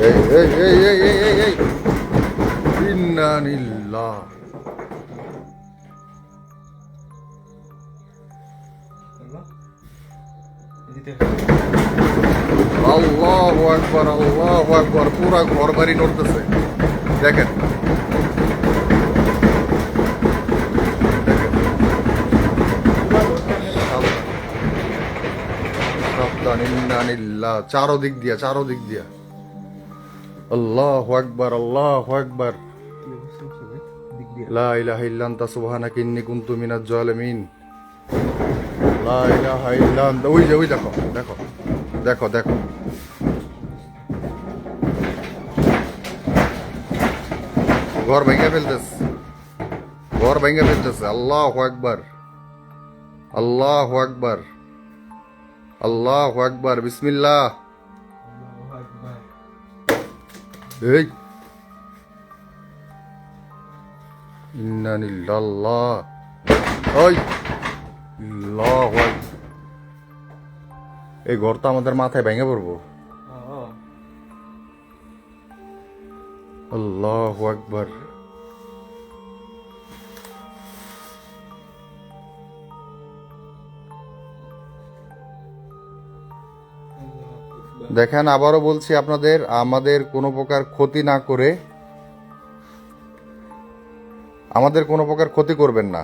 এই এই এই এই এই এই এই ইন্না লিল্লাহ। আল্লাহু আকবার, আল্লাহু আকবার। পুরা ঘর বাড়ি নড়তেছে, দেখেন। সাবধান, ইন্না লিল্লাহ। চারোদিক দিয়া, চারোদিক দিয়া। আল্লাহু আকবার, আল্লাহু আকবার। লা ইলাহা ইল্লা আনতা সুবহানাকা ইন্নী কুনতু মিনাজ জালিমিন। লা ইলাহা ইল্লা আনতা। ওই যে, ওই দেখো, দেখো, দেখো, দেখো। ঘর ভেঙে ফেলতেছে, ঘর ভেঙে ফেলতেছে। আল্লাহু আকবার, আল্লাহু আকবার, আল্লাহু আকবার। বিসমিল্লাহ। এই ইন্না লিল্লাহ। ওই আল্লাহু আকবার। এই ঘর তো আমাদের মাথায় ভেঙে পড়বো। আল্লাহু আকবার। দেখেন, আবারও বলছি আপনাদের, আমাদের কোনো প্রকার ক্ষতি না করে, আমাদের কোনো প্রকার ক্ষতি করবেন না।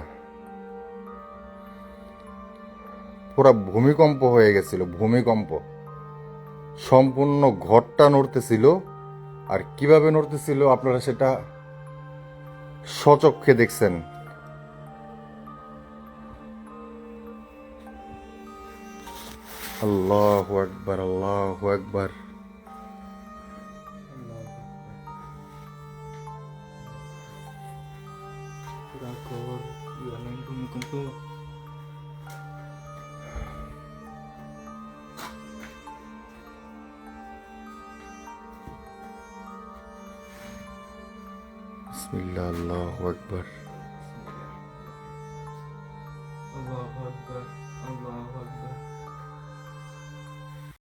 পুরা ভূমিকম্প হয়ে গেছিল, ভূমিকম্প। সম্পূর্ণ ঘরটা নড়তেছিল। আর কিভাবে নড়তেছিল আপনারা সেটা স্বচক্ষে দেখছেন। আল্লাহু আকবার, আল্লাহু আকবার। ভূমিকম্প। বিসমিল্লাহ, আল্লাহু আকবার। আল্লাহু আকবার, আল্লাহু আকবার।